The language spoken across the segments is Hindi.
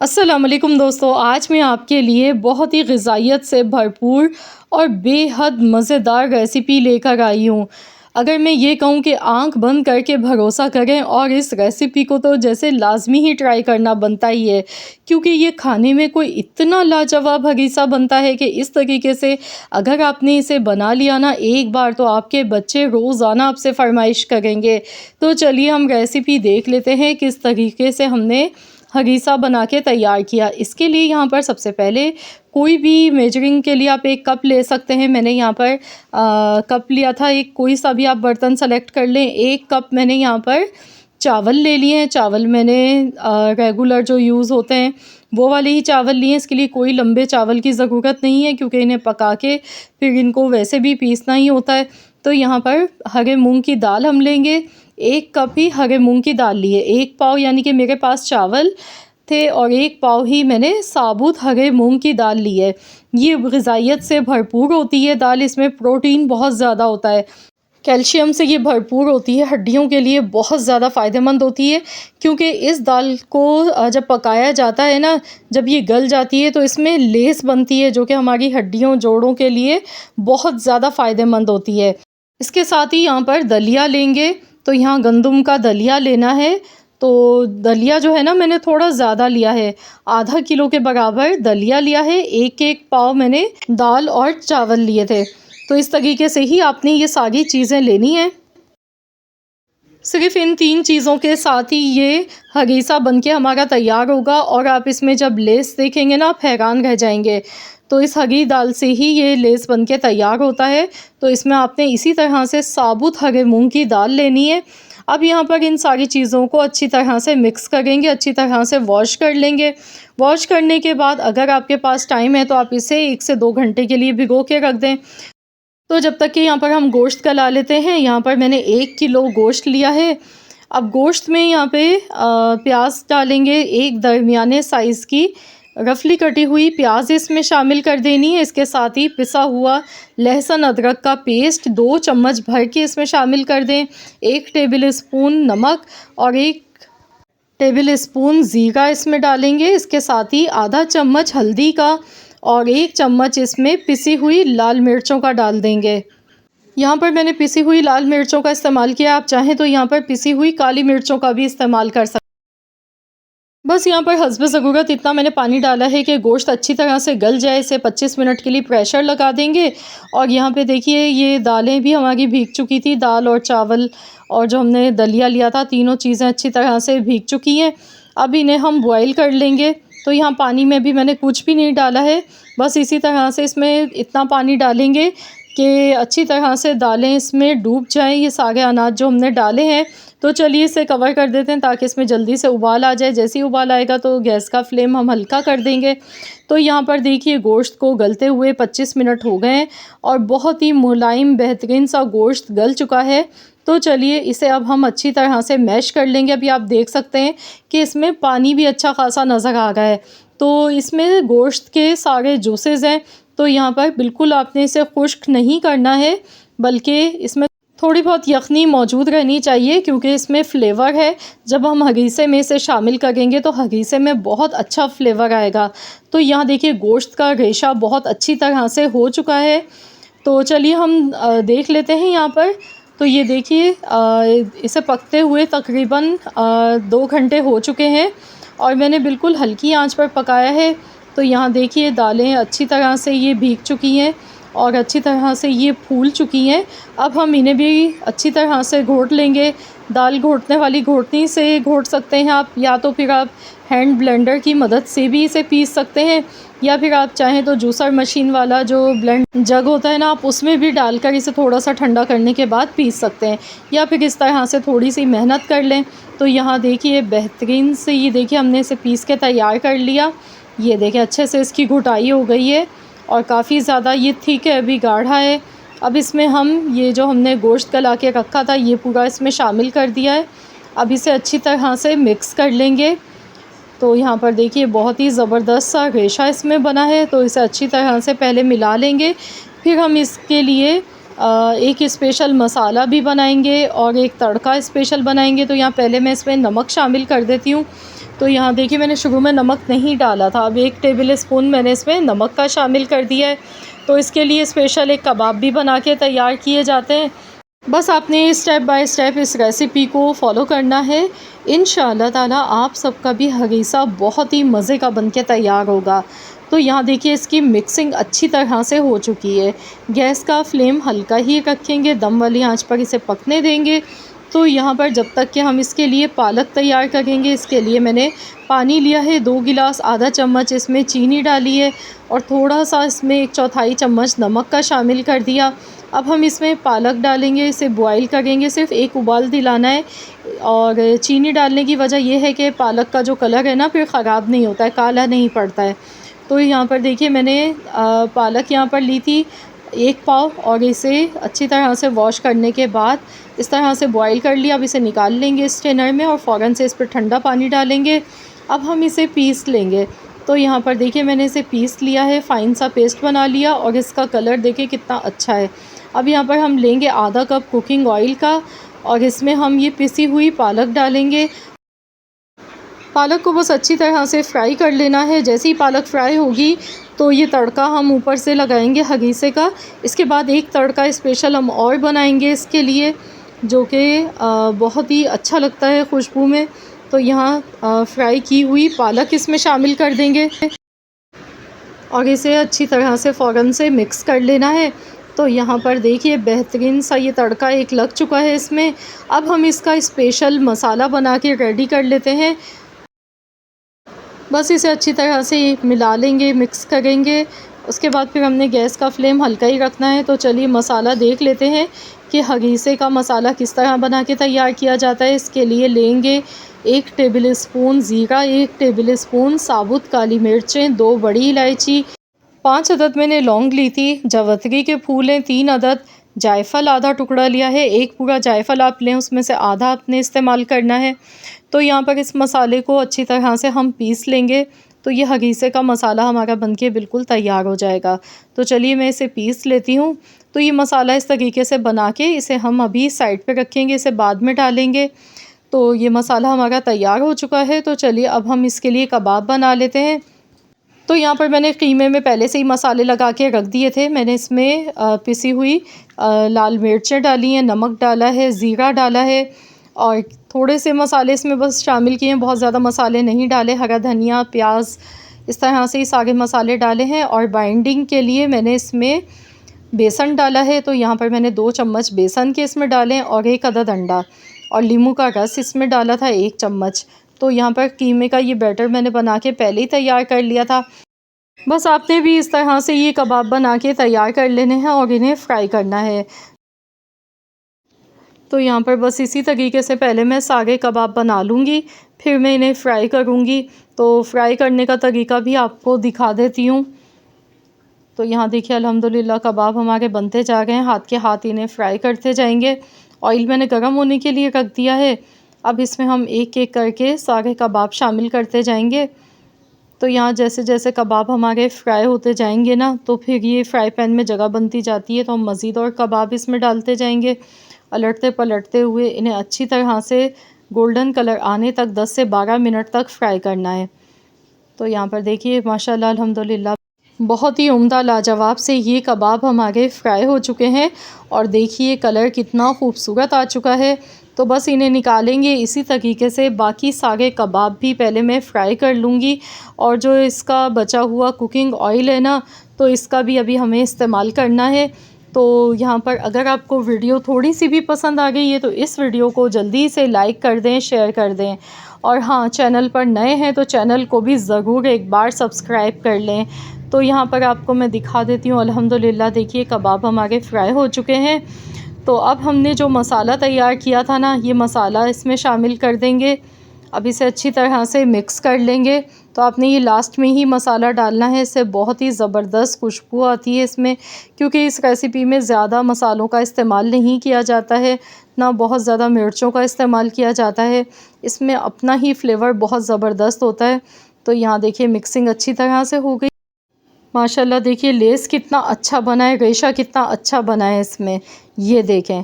अस्सलाम वालेकुम दोस्तों, आज मैं आपके लिए बहुत ही ग़िज़ाइयत से भरपूर और बेहद मज़ेदार रेसिपी लेकर आई हूँ। अगर मैं ये कहूँ कि आँख बंद करके भरोसा करें और इस रेसिपी को तो जैसे लाज़मी ही ट्राई करना बनता ही है, क्योंकि ये खाने में कोई इतना लाजवाब हरीसा बनता है कि इस तरीके से अगर आपने इसे बना लिया ना एक बार, तो आपके बच्चे रोज़ाना आपसे फ़रमाइश करेंगे। तो चलिए हम रेसिपी देख लेते हैं किस तरीके से हमने हरीसा बना के तैयार किया। इसके लिए यहाँ पर सबसे पहले कोई भी मेजरिंग के लिए आप एक कप ले सकते हैं। मैंने यहाँ पर कप लिया था, एक कोई सा भी आप बर्तन सेलेक्ट कर लें। एक कप मैंने यहाँ पर चावल ले लिए हैं। चावल मैंने रेगुलर जो यूज़ होते हैं वो वाले ही चावल लिए हैं। इसके लिए कोई लंबे चावल की ज़रूरत नहीं है, क्योंकि इन्हें पका के फिर इनको वैसे भी पीसना ही होता है। तो यहाँ पर हरे मूंग की दाल हम लेंगे। एक कप ही हरे मूंग की दाल लिए, एक पाव यानी कि मेरे पास चावल थे और एक पाव ही मैंने साबुत हरे मूंग की दाल ली है। ये ग़िज़ाइयत से भरपूर होती है दाल, इसमें प्रोटीन बहुत ज़्यादा होता है, कैल्शियम से ये भरपूर होती है, हड्डियों के लिए बहुत ज़्यादा फ़ायदेमंद होती है। क्योंकि इस दाल को जब पकाया जाता है ना, जब ये गल जाती है तो इसमें लेस बनती है, जो कि हमारी हड्डियों जोड़ों के लिए बहुत ज़्यादा फ़ायदेमंद होती है। इसके साथ ही यहाँ पर दलिया लेंगे। तो यहाँ गंदम का दलिया लेना है। तो दलिया जो है ना, मैंने थोड़ा ज़्यादा लिया है, आधा किलो के बराबर दलिया लिया है। एक एक पाव मैंने दाल और चावल लिए थे। तो इस तरीके से ही आपने ये सारी चीज़ें लेनी है। सिर्फ़ इन 3 चीज़ों के साथ ही ये हरीसा बनके हमारा तैयार होगा, और आप इसमें जब लेस देखेंगे ना, आप हैरान रह जाएंगे। तो इस हरी दाल से ही ये लेस बनके तैयार होता है। तो इसमें आपने इसी तरह से साबुत हरे मूंग की दाल लेनी है। अब यहाँ पर इन सारी चीज़ों को अच्छी तरह से मिक्स करेंगे, अच्छी तरह से वॉश कर लेंगे। वॉश करने के बाद अगर आपके पास टाइम है तो आप इसे 1 से 2 घंटे के लिए भिगो के रख दें। तो जब तक कि यहाँ पर हम गोश्त गला लेते हैं, यहाँ पर मैंने 1 किलो गोश्त लिया है। अब गोश्त में यहाँ पे प्याज डालेंगे, एक दरमियाने साइज़ की रफली कटी हुई प्याज इसमें शामिल कर देनी है। इसके साथ ही पिसा हुआ लहसुन अदरक का पेस्ट 2 चम्मच भर के इसमें शामिल कर दें। 1 टेबल स्पून नमक और 1 टेबल स्पून ज़ीरा इसमें डालेंगे। इसके साथ ही आधा चम्मच हल्दी का और 1 चम्मच इसमें पिसी हुई लाल मिर्चों का डाल देंगे। यहाँ पर मैंने पिसी हुई लाल मिर्चों का इस्तेमाल किया, आप चाहें तो यहाँ पर पिसी हुई काली मिर्चों का भी इस्तेमाल कर सकते हैं। बस यहाँ पर हस्ब ज़रूरत इतना मैंने पानी डाला है कि गोश्त अच्छी तरह से गल जाए। इसे 25 मिनट के लिए प्रेशर लगा देंगे। और यहाँ पे देखिए, ये दालें भी हमारी भीग चुकी थी, दाल और चावल और जो हमने दलिया लिया था, तीनों चीज़ें अच्छी तरह से भीग चुकी हैं। अब इन्हें हम बॉईल कर लेंगे। तो यहाँ पानी में भी मैंने कुछ भी नहीं डाला है, बस इसी तरह से इसमें इतना पानी डालेंगे कि अच्छी तरह से दालें इसमें डूब जाएँ, ये सारे अनाज जो हमने डाले हैं। तो चलिए इसे कवर कर देते हैं ताकि इसमें जल्दी से उबाल आ जाए। जैसे ही उबाल आएगा तो गैस का फ्लेम हम हल्का कर देंगे। तो यहाँ पर देखिए, गोश्त को गलते हुए 25 मिनट हो गए हैं और बहुत ही मुलायम बेहतरीन सा गोश्त गल चुका है। तो चलिए इसे अब हम अच्छी तरह से मैश कर लेंगे। अभी आप देख सकते हैं कि इसमें पानी भी अच्छा खासा नज़र आ रहा है। तो इसमें गोश्त के सारे जूसेस हैं। तो यहाँ पर बिल्कुल आपने इसे खुश्क नहीं करना है, बल्कि इसमें थोड़ी बहुत यखनी मौजूद रहनी चाहिए, क्योंकि इसमें फ़्लेवर है। जब हम हरीसे में इसे शामिल करेंगे तो हरीसे में बहुत अच्छा फ़्लेवर आएगा। तो यहाँ देखिए, गोश्त का रेशा बहुत अच्छी तरह से हो चुका है। तो चलिए हम देख लेते हैं यहाँ पर। तो ये देखिए, इसे पकते हुए तकरीबन 2 घंटे हो चुके हैं और मैंने बिल्कुल हल्की आंच पर पकाया है। तो यहाँ देखिए, दालें अच्छी तरह से ये भीग चुकी हैं और अच्छी तरह से ये फूल चुकी हैं। अब हम इन्हें भी अच्छी तरह से घोट लेंगे। दाल घोटने वाली घोटनी से घोट सकते हैं आप, या तो फिर आप हैंड ब्लेंडर की मदद से भी इसे पीस सकते हैं, या फिर आप चाहें तो जूसर मशीन वाला जो ब्लेंड जग होता है ना, आप उसमें भी डालकर इसे थोड़ा सा ठंडा करने के बाद पीस सकते हैं, या फिर इस तरह से थोड़ी सी मेहनत कर लें। तो यहाँ देखिए, बेहतरीन से ये देखिए हमने इसे पीस के तैयार कर लिया। ये देखिए, अच्छे से इसकी घुटाई हो गई है और काफ़ी ज़्यादा ये थिक है, अभी गाढ़ा है। अब इसमें हम ये जो हमने गोश्त गला के रखा था, ये पूरा इसमें शामिल कर दिया है। अब इसे अच्छी तरह से मिक्स कर लेंगे। तो यहाँ पर देखिए, बहुत ही ज़बरदस्त सा रेशा इसमें बना है। तो इसे अच्छी तरह से पहले मिला लेंगे, फिर हम इसके लिए एक स्पेशल मसाला भी बनाएंगे और एक तड़का स्पेशल बनाएंगे। तो यहाँ पहले मैं इसमें नमक शामिल कर देती हूँ। तो यहाँ देखिए मैंने शुरू में नमक नहीं डाला था। अब 1 टेबल स्पून मैंने इसमें नमक का शामिल कर दिया है। तो इसके लिए स्पेशल एक कबाब भी बना के तैयार किए जाते हैं। बस आपने स्टेप बाय स्टेप इस रेसिपी को फॉलो करना है। इंशाअल्लाह ताला आप सबका भी हरीसा बहुत ही मज़े का बन के तैयार होगा। तो यहाँ देखिए इसकी मिक्सिंग अच्छी तरह से हो चुकी है। गैस का फ्लेम हल्का ही रखेंगे, दम वाली आंच पर इसे पकने देंगे। तो यहाँ पर जब तक कि हम इसके लिए पालक तैयार करेंगे, इसके लिए मैंने पानी लिया है 2 गिलास, आधा चम्मच इसमें चीनी डाली है और थोड़ा सा इसमें 1/4 चम्मच नमक का शामिल कर दिया। अब हम इसमें पालक डालेंगे, इसे बॉईल करेंगे, सिर्फ 1 उबाल दिलाना है। और चीनी डालने की वजह यह है कि पालक का जो कलर है ना फिर ख़राब नहीं होता है, काला नहीं पड़ता है। तो यहाँ पर देखिए मैंने पालक यहाँ पर ली थी 1 पाव और इसे अच्छी तरह से वॉश करने के बाद इस तरह से बॉईल कर लिया। अब इसे निकाल लेंगे स्ट्रेनर में और फ़ौरन से इस पर ठंडा पानी डालेंगे। अब हम इसे पीस लेंगे। तो यहाँ पर देखिए मैंने इसे पीस लिया है, फ़ाइन सा पेस्ट बना लिया और इसका कलर देखिए कितना अच्छा है। अब यहाँ पर हम लेंगे आधा कप कुकिंग ऑयल का और इसमें हम ये पिसी हुई पालक डालेंगे। पालक को बस अच्छी तरह से फ्राई कर लेना है। जैसे ही पालक फ्राई होगी तो ये तड़का हम ऊपर से लगाएंगे हरीसे का। इसके बाद एक तड़का स्पेशल हम और बनाएंगे इसके लिए, जो कि बहुत ही अच्छा लगता है खुशबू में। तो यहाँ फ्राई की हुई पालक इसमें शामिल कर देंगे और इसे अच्छी तरह से फ़ौरन से मिक्स कर लेना है। तो यहाँ पर देखिए बेहतरीन सा ये तड़का एक लग चुका है इसमें। अब हम इसका स्पेशल मसाला बना के रेडी कर लेते हैं। बस इसे अच्छी तरह से मिला लेंगे, मिक्स करेंगे। उसके बाद फिर हमने गैस का फ्लेम हल्का ही रखना है। तो चलिए मसाला देख लेते हैं कि हरीसे का मसाला किस तरह बना के तैयार किया जाता है। इसके लिए लेंगे 1 टेबल स्पून ज़ीरा, 1 टेबल स्पून साबुत काली मिर्चें, 2 बड़ी इलायची, 5 अदद मैंने लौंग ली थी, जावित्री के फूल हैं 3 अदद, जायफल आधा टुकड़ा लिया है। 1 पूरा जायफल आप लें, उसमें से आधा आपने इस्तेमाल करना है। तो यहाँ पर इस मसाले को अच्छी तरह से हम पीस लेंगे। तो ये हरीसे का मसाला हमारा बनके बिल्कुल तैयार हो जाएगा। तो चलिए मैं इसे पीस लेती हूँ। तो ये मसाला इस तरीके से बना के इसे हम अभी साइड पे रखेंगे, इसे बाद में डालेंगे। तो ये मसाला हमारा तैयार हो चुका है। तो चलिए अब हम इसके लिए कबाब बना लेते हैं। तो यहाँ पर मैंने कीमे में पहले से ही मसाले लगा के रख दिए थे। मैंने इसमें पिसी हुई लाल मिर्चें डाली हैं, नमक डाला है, ज़ीरा डाला है और थोड़े से मसाले इसमें बस शामिल किए हैं, बहुत ज़्यादा मसाले नहीं डाले। हरा धनिया, प्याज, इस तरह से ही सारे मसाले डाले हैं। और बाइंडिंग के लिए मैंने इसमें बेसन डाला है। तो यहाँ पर मैंने 2 चम्मच बेसन के इसमें डाले और 1 अदद अंडा और नींबू का रस इसमें डाला था 1 चम्मच। तो यहाँ पर कीमे का ये बैटर मैंने बना के पहले ही तैयार कर लिया था। बस आपने भी इस तरह से ये कबाब बना के तैयार कर लेने हैं और इन्हें फ्राई करना है। तो यहाँ पर बस इसी तरीके से पहले मैं सारे कबाब बना लूँगी, फिर मैं इन्हें फ्राई करूँगी। तो फ्राई करने का तरीका भी आपको दिखा देती हूँ। तो यहाँ देखिए अल्हम्दुलिल्लाह कबाब हमारे बनते जा रहे हैं, हाथ के हाथ इन्हें फ्राई करते जाएंगे। ऑयल मैंने गर्म होने के लिए रख दिया है। अब इसमें हम एक एक करके सारे कबाब शामिल करते जाएंगे। तो यहाँ जैसे जैसे कबाब हमारे फ्राई होते जाएंगे ना, तो फिर ये फ्राई पैन में जगह बनती जाती है। तो हम मज़ीद और कबाब इसमें डालते जाएंगे, पलटते पलटते हुए इन्हें अच्छी तरह से गोल्डन कलर आने तक 10 से 12 मिनट तक फ्राई करना है। तो यहाँ पर देखिए माशाल्लाह अल्हम्दुलिल्लाह बहुत ही उम्दा लाजवाब से ये कबाब हमारे फ्राई हो चुके हैं और देखिए कलर कितना खूबसूरत आ चुका है। तो बस इन्हें निकालेंगे। इसी तरीके से बाकी सारे कबाब भी पहले मैं फ्राई कर लूँगी और जो इसका बचा हुआ कुकिंग ऑयल है ना, तो इसका भी अभी हमें इस्तेमाल करना है। तो यहाँ पर अगर आपको वीडियो थोड़ी सी भी पसंद आ गई है तो इस वीडियो को जल्दी से लाइक कर दें, शेयर कर दें। और हाँ, चैनल पर नए हैं तो चैनल को भी ज़रूर एक बार सब्सक्राइब कर लें। तो यहाँ पर आपको मैं दिखा देती हूँ अल्हम्दुलिल्लाह देखिए कबाब हमारे फ्राई हो चुके हैं। तो अब हमने जो मसाला तैयार किया था ना, ये मसाला इसमें शामिल कर देंगे। अब इसे अच्छी तरह से मिक्स कर लेंगे। तो आपने ये लास्ट में ही मसाला डालना है, इससे बहुत ही ज़बरदस्त खुशबू आती है इसमें, क्योंकि इस रेसिपी में ज़्यादा मसालों का इस्तेमाल नहीं किया जाता है, ना बहुत ज़्यादा मिर्चों का इस्तेमाल किया जाता है। इसमें अपना ही फ्लेवर बहुत ज़बरदस्त होता है। तो यहाँ देखिए मिक्सिंग अच्छी तरह से हो गई। माशाल्लाह देखिए लेस कितना अच्छा बना है, रेशा कितना अच्छा बना है इसमें, ये देखें।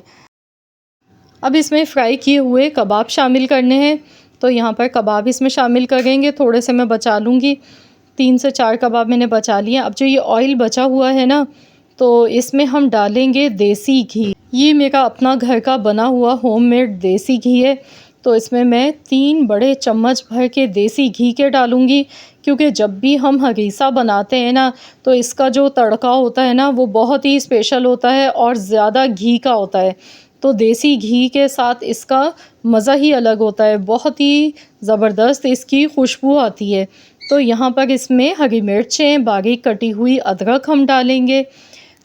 अब इसमें फ्राई किए हुए कबाब शामिल करने हैं। तो यहाँ पर कबाब इसमें शामिल करेंगे, थोड़े से मैं बचा लूँगी, 3 से 4 कबाब मैंने बचा लिए। अब जो ये ऑयल बचा हुआ है ना, तो इसमें हम डालेंगे देसी घी। ये मेरा अपना घर का बना हुआ होममेड देसी घी है, तो इसमें मैं 3 बड़े चम्मच भर के देसी घी के डालूँगी, क्योंकि जब भी हम हरीसा बनाते हैं ना, तो इसका जो तड़का होता है ना, वो बहुत ही स्पेशल होता है और ज़्यादा घी का होता है। तो देसी घी के साथ इसका मज़ा ही अलग होता है, बहुत ही ज़बरदस्त इसकी खुशबू आती है। तो यहाँ पर इसमें हरी मिर्चें, बारीक कटी हुई अदरक हम डालेंगे।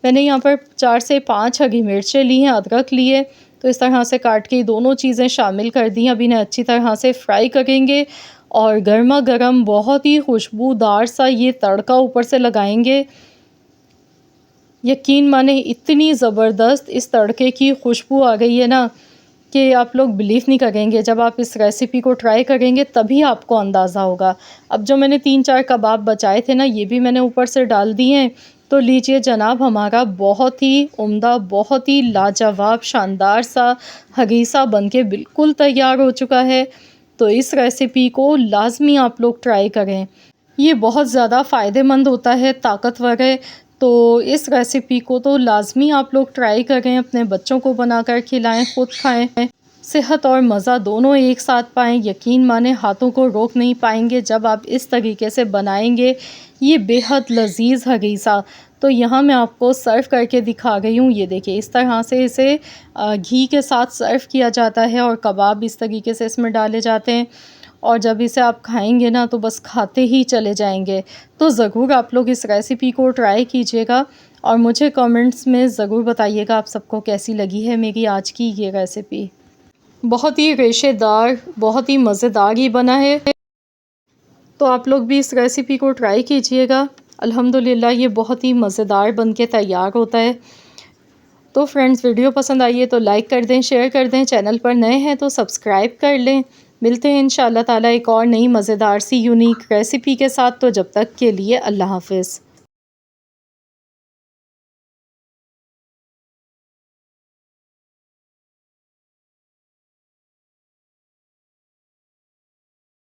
मैंने यहाँ पर 4 से 5 हरी मिर्चें ली हैं, अदरक लिए, तो इस तरह से काट के दोनों चीज़ें शामिल कर दी हैं। अब इन्हें अच्छी तरह से फ्राई करेंगे और गर्मा गर्म बहुत ही खुशबूदार सा ये तड़का ऊपर से लगाएंगे। यकीन माने इतनी ज़बरदस्त इस तड़के की खुशबू आ गई है ना कि आप लोग बिलीव नहीं करेंगे। जब आप इस रेसिपी को ट्राई करेंगे तभी आपको अंदाज़ा होगा। अब जो मैंने 3-4 कबाब बचाए थे ना, ये भी मैंने ऊपर से डाल दिए हैं। तो लीजिए जनाब, हमारा बहुत ही उम्दा, बहुत ही लाजवाब, शानदार सा हरीसा बनके बिल्कुल तैयार हो चुका है। तो इस रेसिपी को लाज़मी आप लोग ट्राई करें। ये बहुत ज़्यादा फ़ायदेमंद होता है, ताकतवर है। तो इस रेसिपी को तो लाज़मी आप लोग ट्राई करें, अपने बच्चों को बनाकर खिलाएं, खुद खाएं, सेहत और मज़ा दोनों एक साथ पाएं। यकीन माने हाथों को रोक नहीं पाएंगे जब आप इस तरीके से बनाएंगे ये बेहद लजीज हरीसा। तो यहाँ मैं आपको सर्व करके दिखा गई हूँ। ये देखिए, इस तरह से इसे घी के साथ सर्व किया जाता है और कबाब इस तरीके से इसमें डाले जाते हैं, और जब इसे आप खाएंगे ना तो बस खाते ही चले जाएंगे। तो ज़रूर आप लोग इस रेसिपी को ट्राई कीजिएगा और मुझे कमेंट्स में ज़रूर बताइएगा आप सबको कैसी लगी है मेरी आज की ये रेसिपी। बहुत ही रेशेदार, बहुत ही मज़ेदार ही बना है। तो आप लोग भी इस रेसिपी को ट्राई कीजिएगा। अल्हम्दुलिल्लाह ये बहुत ही मज़ेदार बन के तैयार होता है। तो फ्रेंड्स, वीडियो पसंद आई है तो लाइक कर दें, शेयर कर दें, चैनल पर नए हैं तो सब्सक्राइब कर लें। मिलते हैं इंशाअल्लाह ताला एक और नई मज़ेदार सी यूनिक रेसिपी के साथ। तो जब तक के लिए अल्लाह हाफ़िज़।